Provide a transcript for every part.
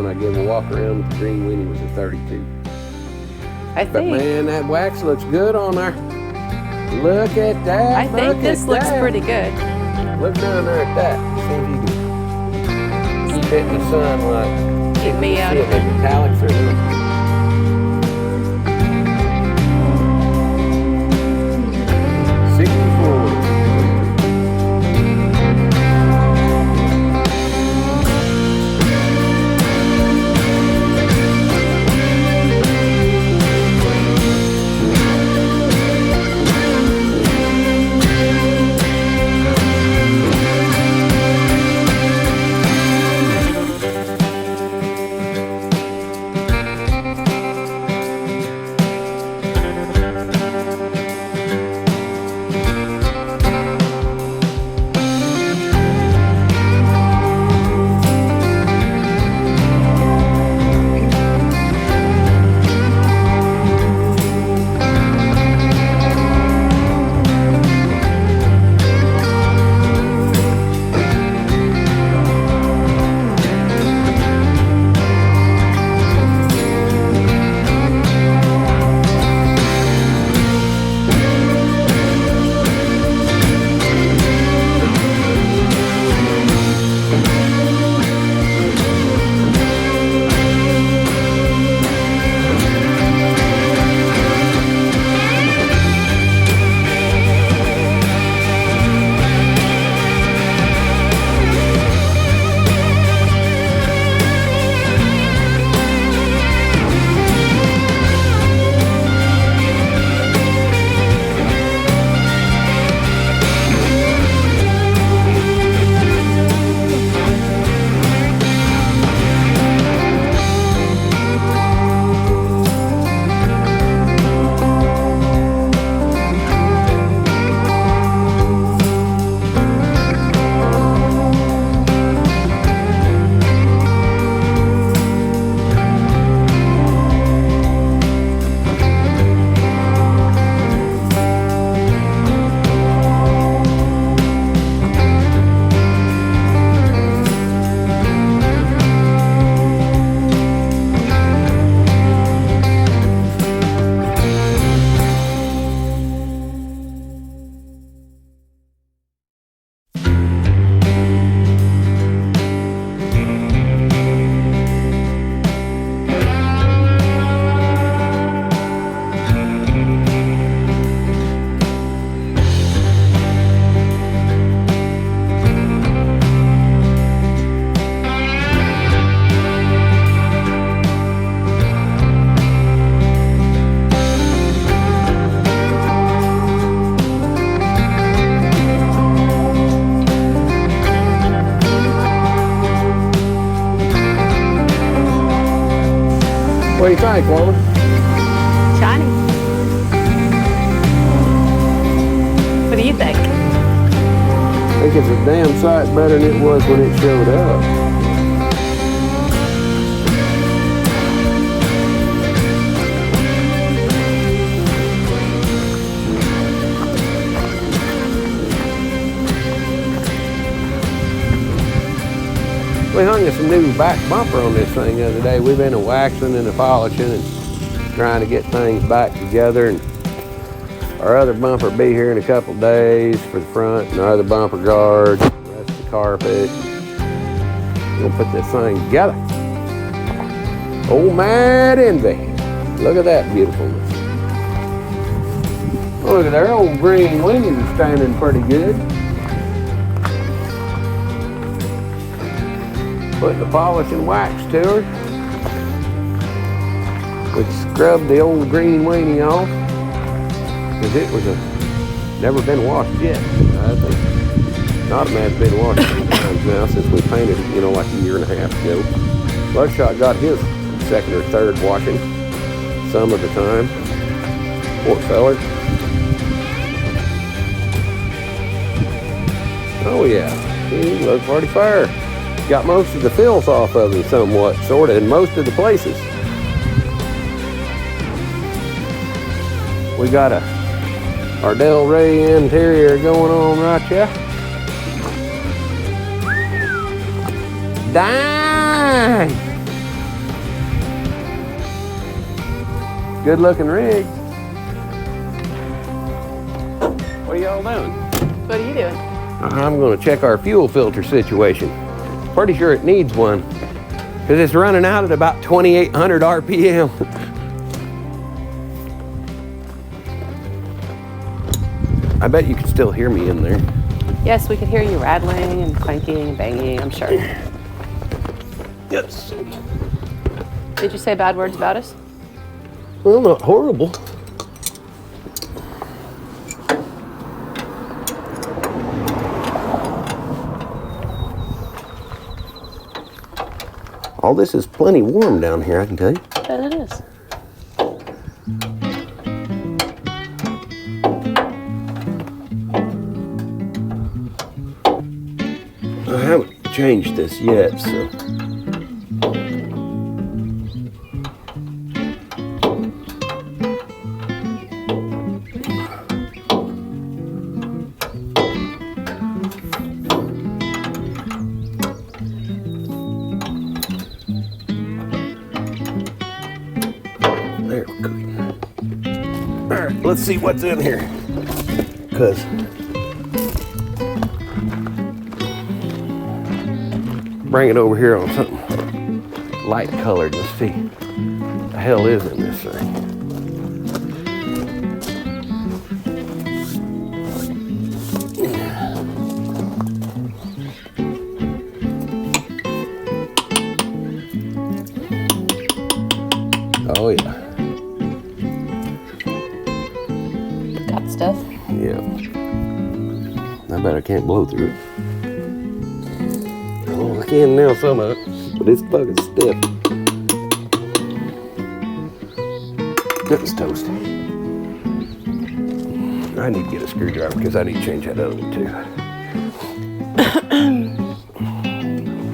when I gave a walk around with the green weenie was a 32. I But think. man, that wax looks good on there. Look at that. I think this looks pretty good. Look down there at that. See if you can keep it in the sunlight. Keep me out See of if the it. metallics are little. 64. What do you think, woman? Shiny. What do you think? I think it's a damn sight better than it was when it showed up. We hung us a new back bumper on this thing the other day. We've been waxing and polishing and trying to get things back together. And our other bumper will be here in a couple days for the front, and our other bumper guards, the rest of the carpet. We're gonna put this thing together. Old Mad Envy. Look at that beautifulness. Oh, look at their old green wings standing pretty good. Putting the polish and wax to her. We scrubbed the old green weenie off because it was never been washed yet. I think not a man's been washed 3 times now since we painted it, like a year and a half ago. Bloodshot got his second or third washing some of the time. Poor feller. Oh yeah, he looks pretty fair. Got most of the filth off of him somewhat, sort of, in most of the places. We got a Ardell Ray interior going on right here. Dang! Good looking rig. What are y'all doing? What are you doing? I'm gonna check our fuel filter situation. Pretty sure it needs one because it's running out at about 2,800 RPM. I bet you can still hear me in there. Yes, we could hear you rattling and clanking and banging, I'm sure. Yes. Did you say bad words about us? Well, not horrible. All this is plenty warm down here, I can tell you. Bet it is. I haven't changed this yet, so. There we go. All right, let's see what's in here. Because bring it over here on something light colored. Let's see what the hell is in this thing. Oh yeah. Got stuff. Yeah. I bet I can't blow through it. Oh, I can now some of it, but it's fucking stiff. That's toast. I need to get a screwdriver because I need to change that other one too.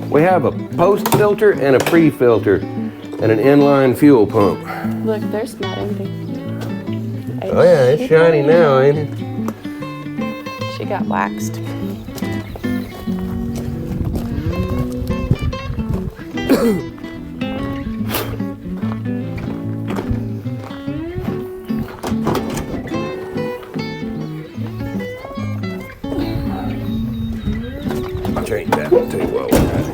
We have a post filter and a pre-filter and an inline fuel pump. Look, there's not anything. Oh yeah, it's shiny now, ain't it? She got waxed. I'll change that one too while we're at it.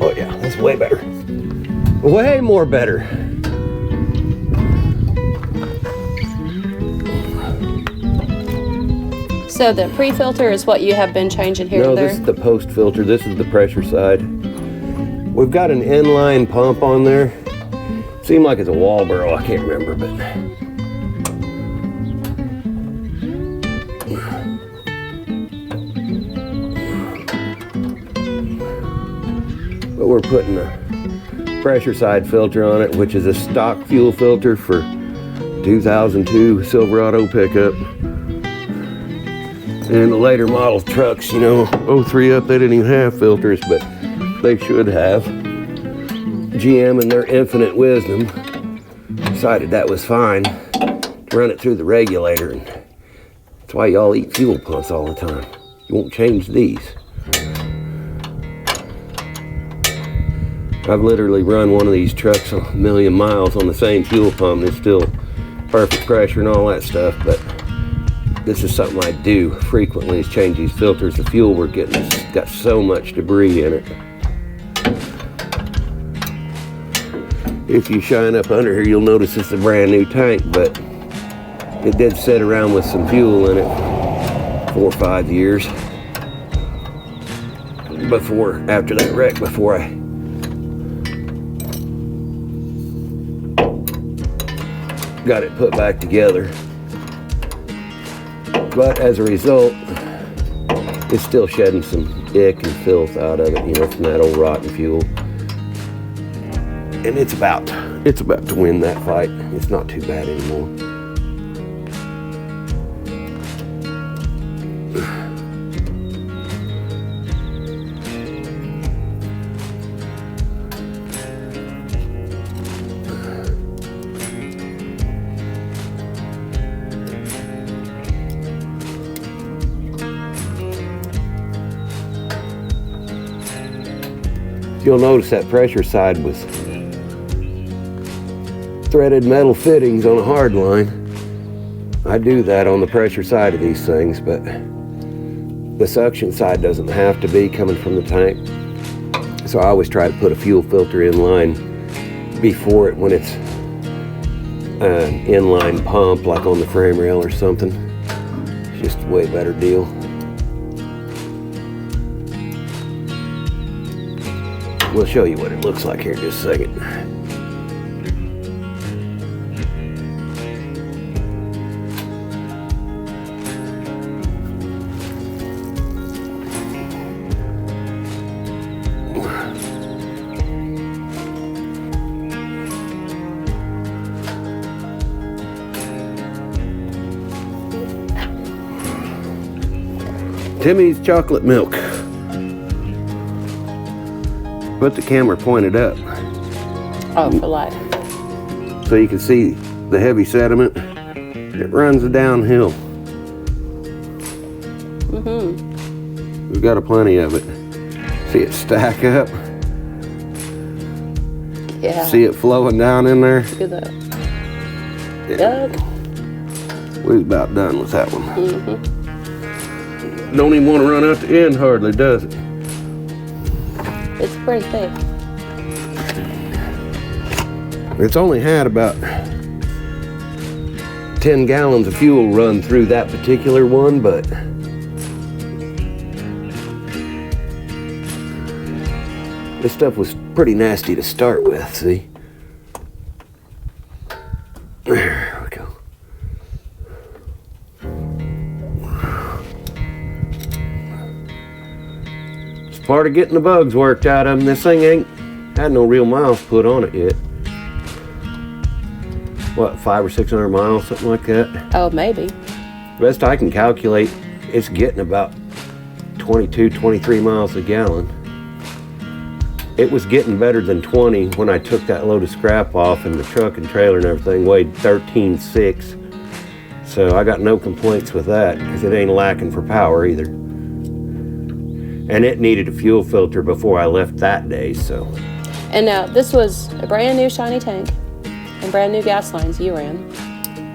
Oh yeah, that's way better. Way more better. So the pre-filter is what you have been changing here No, and there? this is the post filter. This is the pressure side. We've got an inline pump on there. Seemed like it's a Walboro, I can't remember, but. But we're putting a pressure side filter on it, which is a stock fuel filter for 2002 Silverado pickup. And the later model trucks, you know, 03 up, they didn't even have filters, but they should have. GM in their infinite wisdom decided that was fine to run it through the regulator. And that's why y'all eat fuel pumps all the time. You won't change these. I've literally run one of these trucks a million miles on the same fuel pump and it's still perfect pressure and all that stuff, but this is something I do frequently, is change these filters. The fuel we're getting has got so much debris in it. If you shine up under here, you'll notice it's a brand new tank, but it did sit around with some fuel in it 4 or 5 years after that wreck, before I got it put back together. But as a result, it's still shedding some ick and filth out of it, you know, from that old rotten fuel. And it's about to win that fight. It's not too bad anymore. You'll notice that pressure side was threaded metal fittings on a hard line. I do that on the pressure side of these things, but the suction side doesn't have to be coming from the tank. So I always try to put a fuel filter in line before it when it's an inline pump like on the frame rail or something. It's just a way better deal. We'll show you what it looks like here in just a second. Timmy's chocolate milk. Put the camera pointed up. Oh, for life. So you can see the heavy sediment. It runs downhill. We've got plenty of it. See it stack up? Yeah. See it flowing down in there? Look at that. Yeah. Yuck. We're about done with that one. Don't even want to run out the end hardly, does it? It's pretty thick. It's only had about 10 gallons of fuel run through that particular one, but this stuff was pretty nasty to start with, see? There we go. It's part of getting the bugs worked out of them. This thing ain't had no real miles put on it yet. What, 500 or 600 miles, something like that? Oh, maybe. Best I can calculate, it's getting about 22, 23 miles a gallon. It was getting better than 20 when I took that load of scrap off, and the truck and trailer and everything weighed 13.6. So I got no complaints with that, because it ain't lacking for power either. And it needed a fuel filter before I left that day, so. And now, this was a brand new shiny tank and brand new gas lines you ran.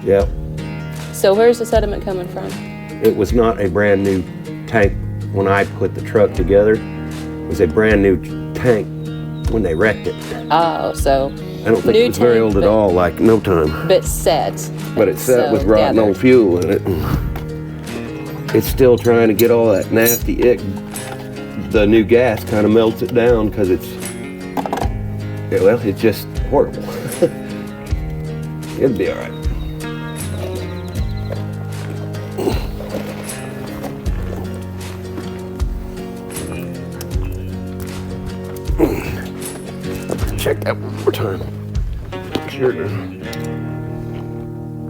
Yep. So where's the sediment coming from? It was not a brand new tank when I put the truck together. It was a brand new tank when they wrecked it. Oh, so I don't think it was very old at all, like no time. But set. But it's set with rotten old fuel in it. It's still trying to get all that nasty ick. The new gas kind of melts it down because it's just horrible. It'll be all right. Check that one more time.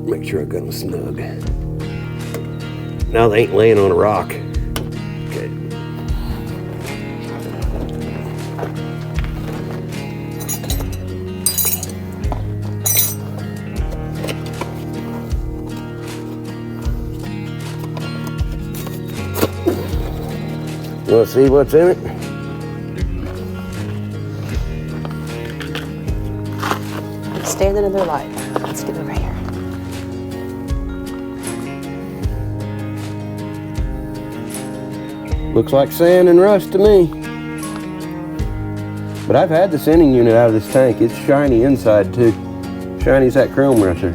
Make sure I got them snug. Now they ain't laying on a rock. Okay. Let's see what's in it. Standing in their light. Let's get over here. Looks like sand and rust to me. But I've had the sending unit out of this tank. It's shiny inside too. Shiny as that chrome right there.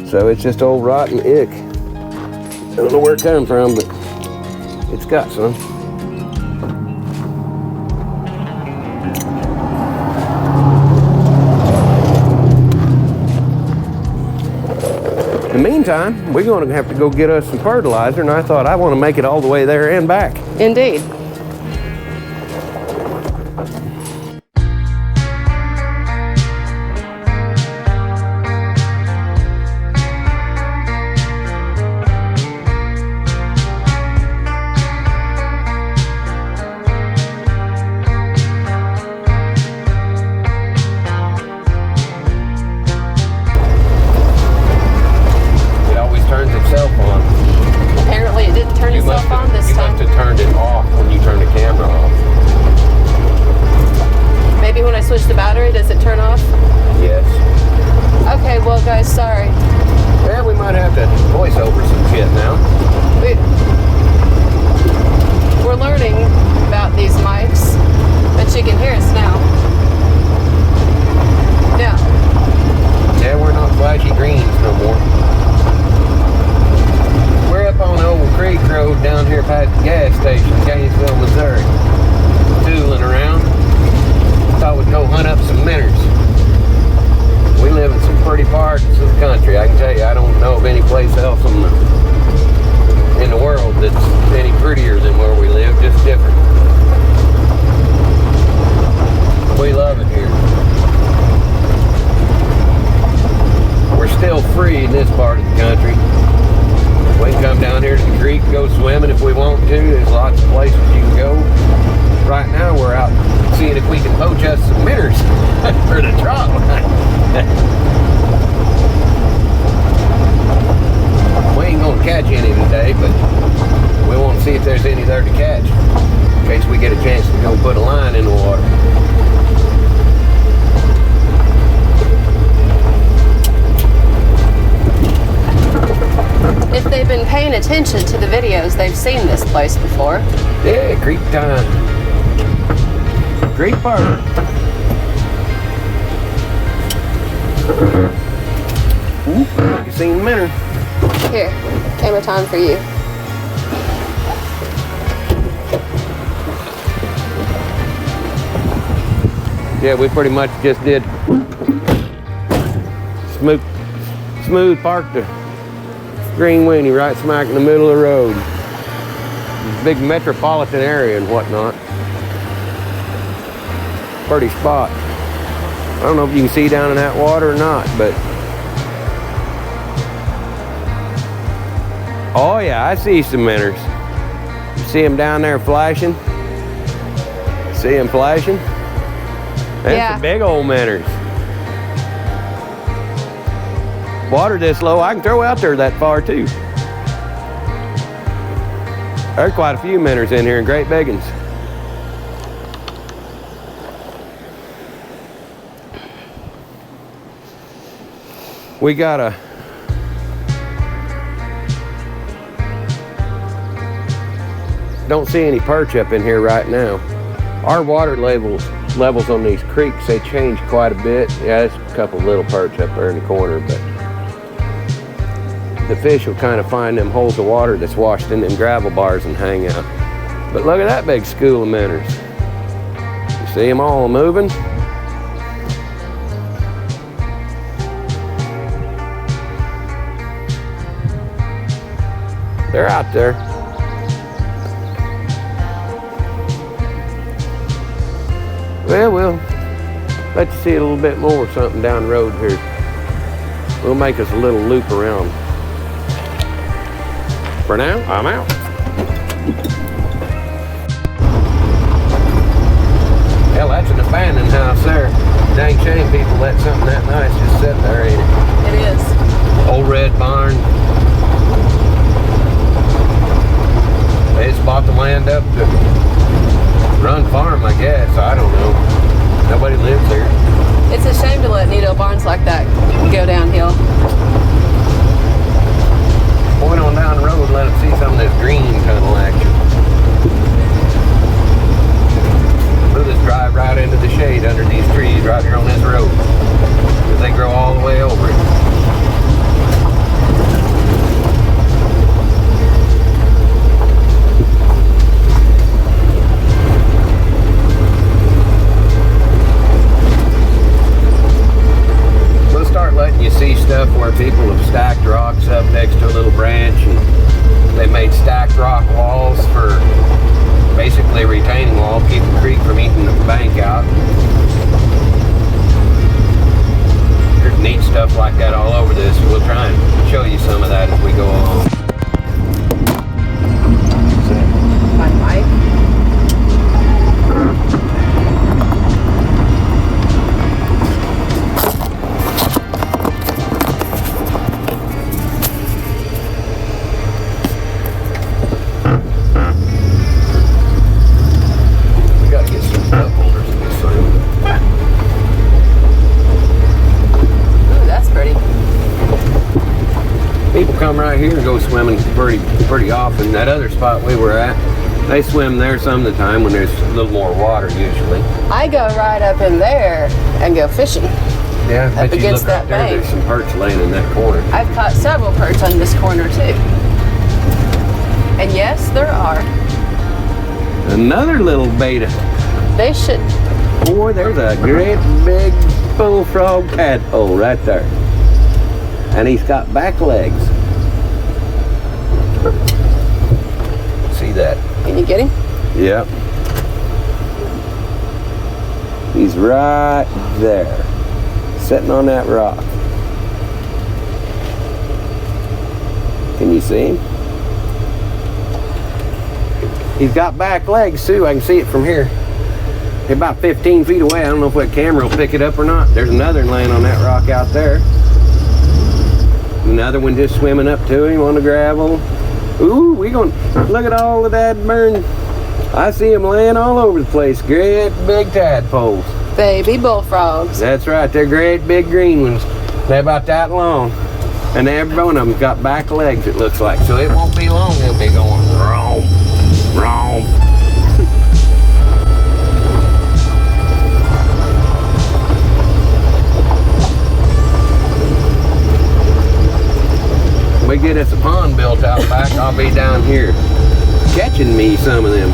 So it's just old rotten ick. I don't know where it came from, but it's got some. In the meantime, we're going to have to go get us some fertilizer, and I thought I want to make it all the way there and back. Indeed. Turns itself on. Apparently it didn't turn itself on this time. You must have turned it off when you switch the battery, does it turn off? Yes. Okay, well guys, sorry. Yeah, we might have to voice over some shit now. We're learning about these mics, but you can hear us now. Yeah. Yeah, we're not flashy greens no more. We're up on the old Creek Road down here past the gas station, Gainesville, Missouri. Tooling around. Thought we'd go hunt up some minnows. We live in some pretty parts of the country. I can tell you, I don't know of any place else in the world that's any prettier than where we live, just different. We love it here. We're still free in this part of the country. We can come down here to the creek, go swimming if we want to. There's lots of places you can go. Right now we're out seeing if we can poach us some minnows for the trout. We ain't gonna catch any today, but we want to see if there's any there to catch in case we get a chance to go put a line in the water. If they've been paying attention to the videos, they've seen this place before. Yeah, creek time. Creek park. You seen minnow? Here, camera time for you. Yeah, we pretty much just did smooth parked the green weenie right smack in the middle of the road. Big metropolitan area and whatnot. Pretty spot. I don't know if you can see down in that water or not, but oh yeah, I see some minnows. You see them down there flashing? See them flashing? That's some big old minnows. Water this low, I can throw out there that far too. There's quite a few minnows in here, great big ones. We got a don't see any perch up in here right now. Our water levels on these creeks, they change quite a bit. Yeah, there's a couple little perch up there in the corner, but the fish will kind of find them holes of water that's washed in them gravel bars and hang out. But look at that big school of minnows. You see them all moving? They're out there. Well, we'll let you see a little bit more something down the road here. We'll make us a little loop around. For now, I'm out. Hell, that's an abandoned house there. Dang shame people let something that nice just sit there, ain't it? It is. Old red barn. They just bought the land up to run farm, I guess. I don't know. Nobody lives here. It's a shame to let neato barns like that go downhill. Point on down the road and let them see some of this green tunnel action. We'll just drive right into the shade under these trees right here on this road. Because they grow all the way over it. Letting you see stuff where people have stacked rocks up next to a little branch and they made stacked rock walls for basically a retaining wall, keep the creek from eating the bank out. There's neat stuff like that all over this. We'll try and show you some of that as we go along. My mic. We gotta get some cup holders in this thing. come right here and go swimming pretty often. That other spot we were at, they swim there some of the time when there's a little more water usually. I go right up in there and go fishing. Yeah, Up but you against look right that there, bank. there's some perch laying in that corner. I've caught several perch on this corner too. And yes, there are. Another little beta. They should. Boy, there's a great big bullfrog tadpole right there. And he's got back legs. See that? Can you get him? Yep. He's right there, sitting on that rock. Can you see him? He's got back legs too. I can see it from here. They're about 15 feet away. I don't know if that camera will pick it up or not. There's another one laying on that rock out there. Another one just swimming up to him on the gravel. Ooh, we gonna look at all of that burn. I see them laying all over the place. Great big tadpoles. Baby bullfrogs. That's right. They're great big green ones. They're about that long. And every one of them's got back legs, it looks like. So it won't be long. They'll be going roam, roam. We get us a pond built out back, I'll be down here catching me some of them.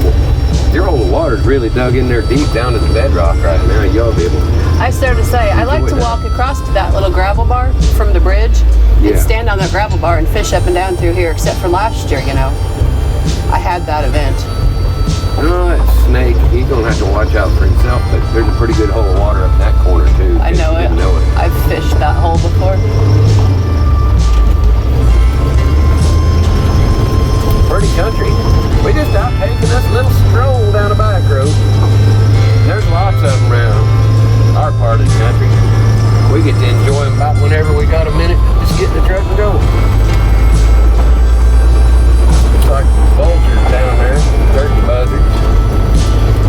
Your old water's really dug in there deep down to the bedrock right now. You'll be able to. I started to say, I like to walk across to that little gravel bar from the bridge and stand on that gravel bar and fish up and down through here, except for last year, you know. I had that event. Oh, that snake, he's gonna have to watch out for himself, but there's a pretty good hole of water up in that corner too. I know it. I've fished that hole before. Pretty country. We just out taking us a little stroll down a back road. There's lots of them around our part of the country. We get to enjoy them about whenever we got a minute. Just get in the truck and go. Looks like vultures down there, turkey buzzards.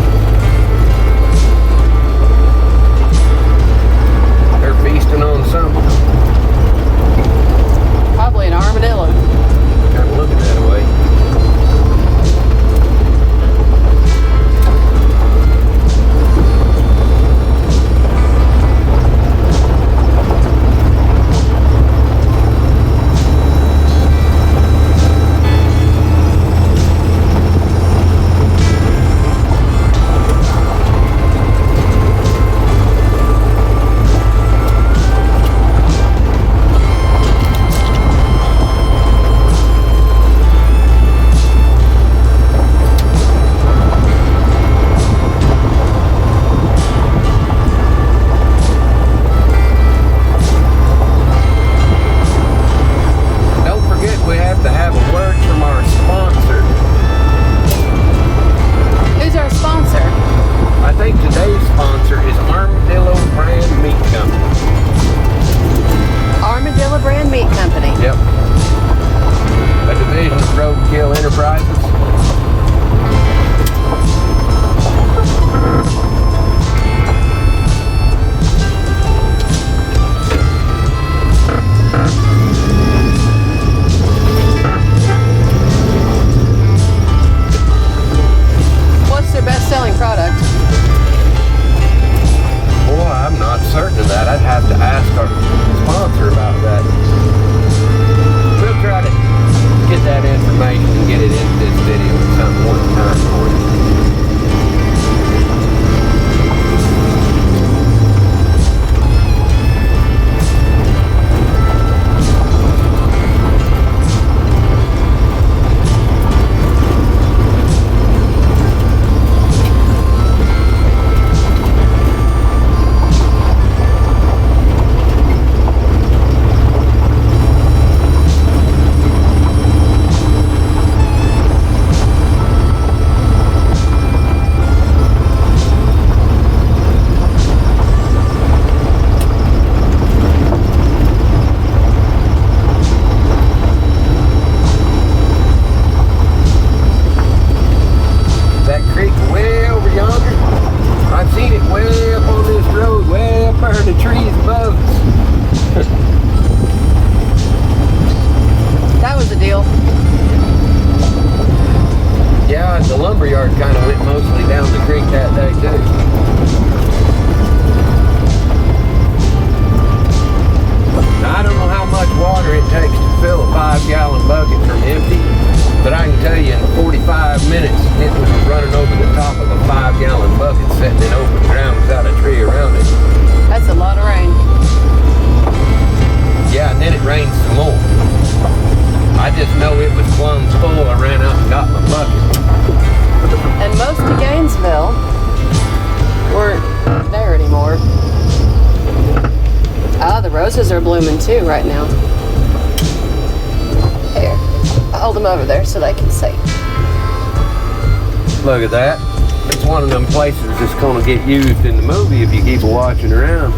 roses are blooming too right now. Here, I'll hold them over there so they can see. Look at that. It's one of them places that's going to get used in the movie if you keep watching around.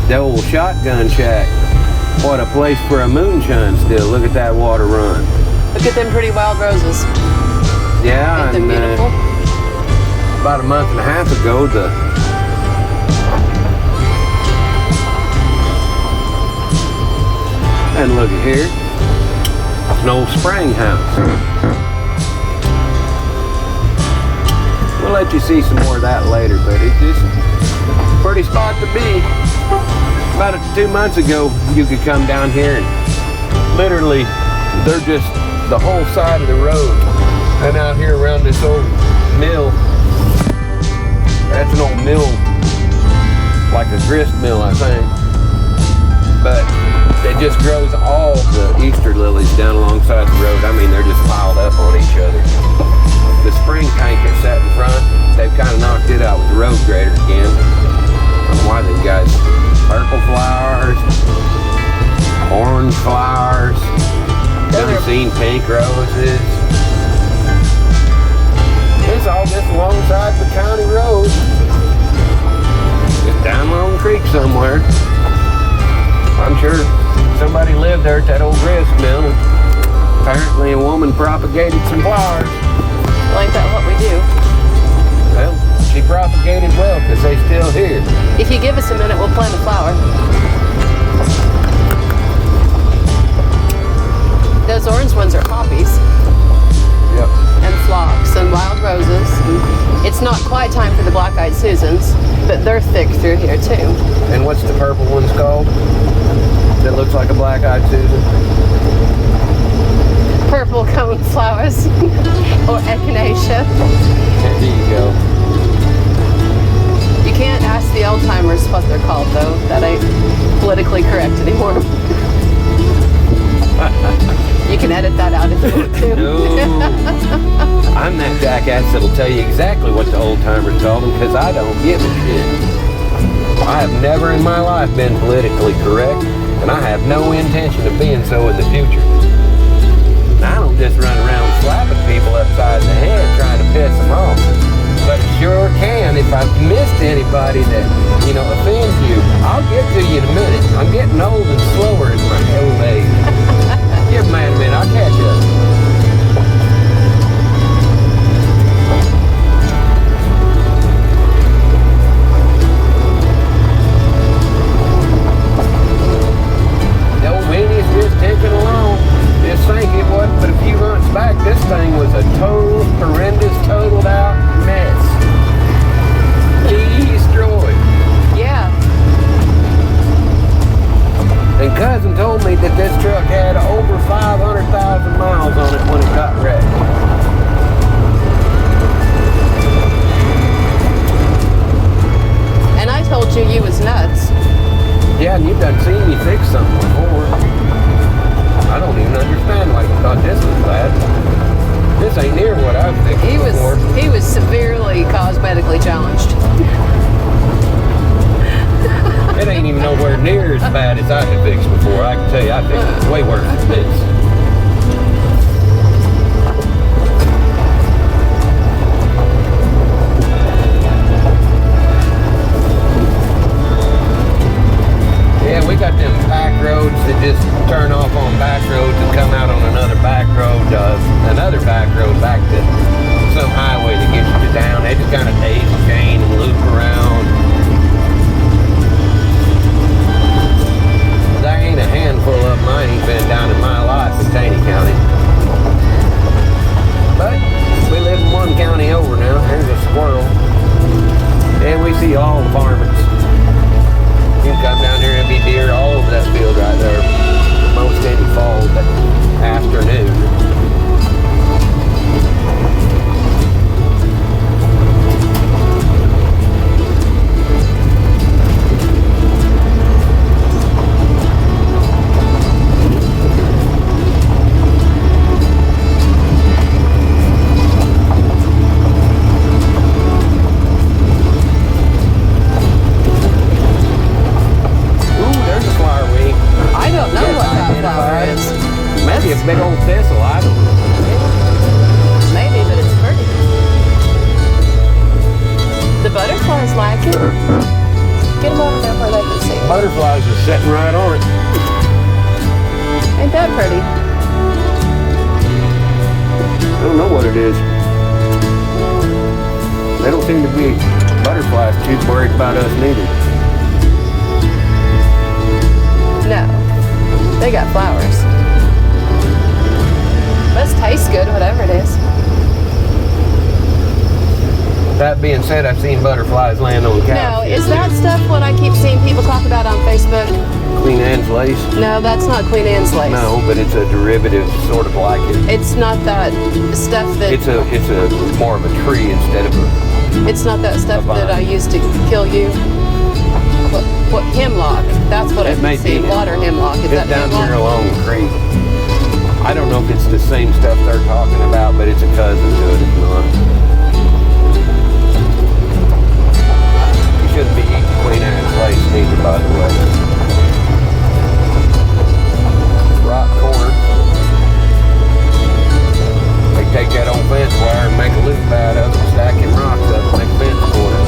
The old shotgun shack. What a place for a moonshine still. Look at that water run. Look at them pretty wild roses. Yeah, Ain't them beautiful? About a month and a half ago, and look at here, an old spring house. We'll let you see some more of that later, but it's just a pretty spot to be. About 2 months ago, you could come down here and literally, they're just the whole side of the road. And out here around this old mill, that's an old mill, like a grist mill, I think. But it just grows all the Easter lilies down alongside the road. I mean, they're just piled up on each other. The spring tank that's sat in front, they've kind of knocked it out with the road grader again. I don't know why they've got purple flowers, orange flowers, never seen pink roses. It's all just alongside the county road. Just down Long Creek somewhere. I'm sure somebody lived there at that old grist mill. Apparently a woman propagated some flowers. Well, ain't that what we do? Well, she propagated well because they still here. If you give us a minute, we'll plant a flower. Those orange ones are poppies. Yep. And phlox and wild roses. And it's not quite time for the black-eyed Susans, but they're thick through here too. And what's the purple one's called? That looks like a black-eyed Susan? Purple cone flowers or echinacea. There you go. You can't ask the old timers what they're called though. That ain't politically correct anymore. You can edit that out if you want to. No. I'm that jackass that'll tell you exactly what the old timers call them because I don't give a shit. I have never in my life been politically correct, and I have no intention of being so in the future. And I don't just run around slapping people upside the head trying to piss them off. But sure can if I've missed anybody that, offends you. I'll get to you in a minute. I'm getting old and slower in my old age. Give man a minute, I'll catch up. The old weenie is just ticking along. Just think it wasn't but a few months back, this thing was a total, horrendous, totaled out mess. Destroyed. Yeah. And cousin told me that this truck had over 500,000 miles on it when it got wrecked. And I told you was nuts. Yeah, and you've done seen me fix something before. I don't even understand why you thought this was bad. This ain't near what I've fixed before. He was severely cosmetically challenged. It ain't even nowhere near as bad as I have fixed before. I can tell you, I fixed it way worse than this. Yeah, we got them back roads that just turn off on back roads and come out on another back road back to some highway that gets you down. They just kind of daisy chain and loop around. There ain't a handful of them I ain't been down in my life butterflies are sitting right on it. Ain't that pretty? I don't know what it is. They don't seem to be butterflies too worried about us neither. No. They got flowers. Must taste good, whatever it is. That being said, I've seen butterflies land on couches. No, is that stuff what I keep seeing people talk about on Facebook? Queen Anne's lace? No, that's not Queen Anne's lace. No, but it's a derivative, sort of like it. It's not that stuff that... It's a more of a tree instead of a... It's not that stuff that I used to kill you. What hemlock? That's what I see. Water hemlock. Is that down hemlock? here along the creek. I don't know if it's the same stuff they're talking about, but it's a cousin to it, if not. You shouldn't be eating Queen Anne's lace neither, by the way. Rock corn. They take that old fence wire and make a loop out of it, stacking rocks up and make a fence for it.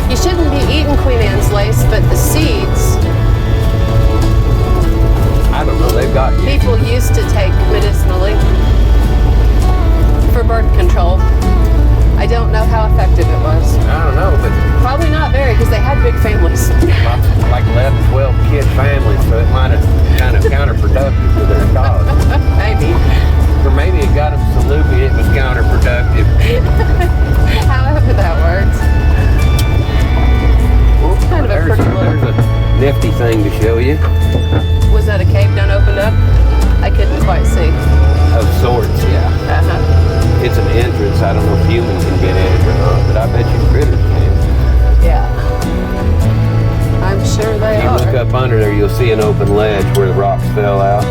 You shouldn't be eating Queen Anne's lace, but the seeds... I don't know, they've got you. People used to take medicinally for birth control. I don't know how effective it was. I don't know, but... Probably not very, because they had big families. Like 11, 12 kid families, so it might have kind of counterproductive to their cause. Maybe. Or maybe it got them so loopy it was counterproductive. However that works. Well, Kind of a pretty little... there's a nifty thing to show you. Was that a cave done opened up? I couldn't quite see. Of sorts, yeah. Uh-huh. It's an entrance. I don't know if humans can get in it or not, but I bet you critters can. Yeah. I'm sure they If you are. look up under there, you'll see an open ledge where the rocks fell out.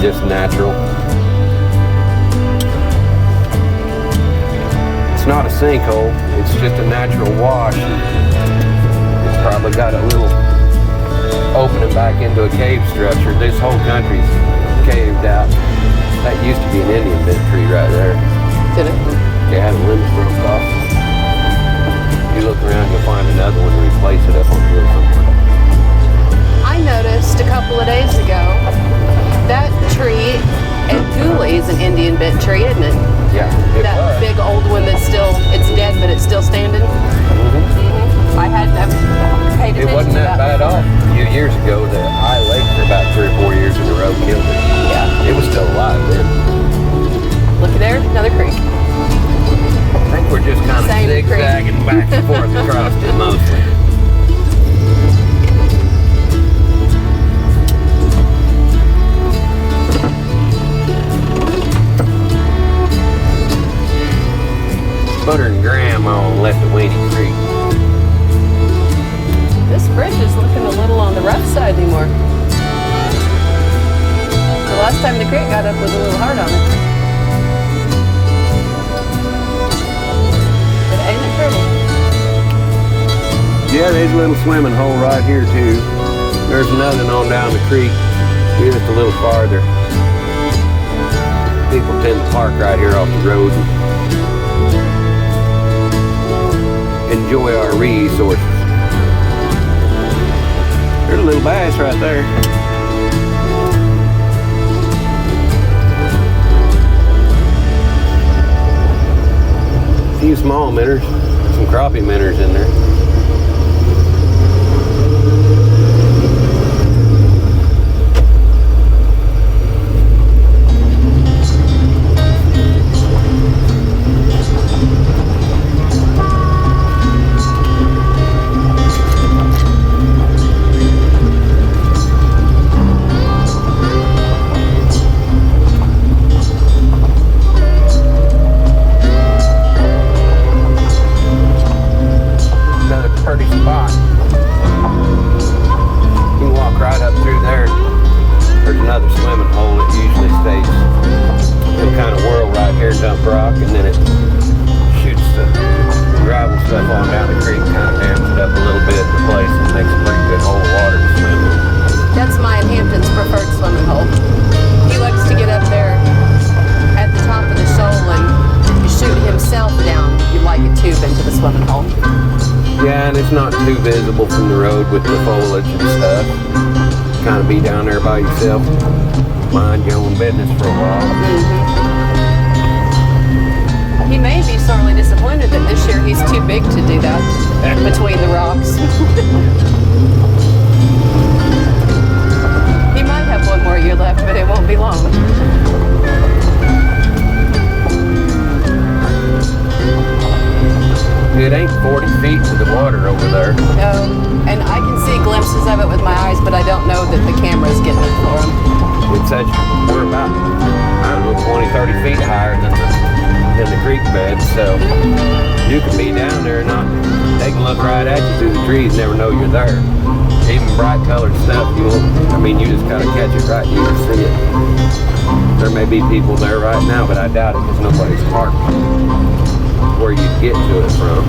Just natural. It's not a sinkhole. It's just a natural wash. It's probably got a little opening back into a cave structure. This whole country's caved out. That used to be an Indian bit tree right there. Did it? Yeah, the limbs broke off. You look around, you'll find another one to replace it up on the hill somewhere. I noticed a couple of days ago that tree at Gooley is an Indian bit tree, isn't it? Yeah, it That was. big old one that's still, it's dead, but it's still standing. Mm-hmm. I hadn't paid attention It wasn't to that bad off. A few years ago, the high lake for about 3 or 4 years in a row killed it. Yeah. It was still alive then. Look there, another creek. I think we're just kind of Same zigzagging back and forth across it mostly. Butter and Graham on left of Weenie Creek. This bridge is looking a little on the rough side anymore. The last time the creek got up was a little hard on it. But ain't it pretty? Yeah, there's a little swimming hole right here too. There's another on down the creek, here just a little farther. People tend to park right here off the road and enjoy our resources. There's a little bass right there. A few small minnows, some crappie minnows in there. like a tube into the swimming hole. Yeah, and it's not too visible from the road with the foliage and stuff. Kind of be down there by yourself, mind your own business for a while. He may be sorely disappointed that this year he's too big to do that between the rocks. He might have one more year left, but it won't be long. It ain't 40 feet to the water over there. No, and I can see glimpses of it with my eyes, but I don't know that the camera's getting it for him. It's such, we're about, I don't know, 20, 30 feet higher than the creek bed, so you can be down there and not, they can look right at you through the trees, never know you're there. Even bright colored stuff, you just gotta catch it right, you can see it. There may be people there right now, but I doubt it because nobody's parked where you get to it from.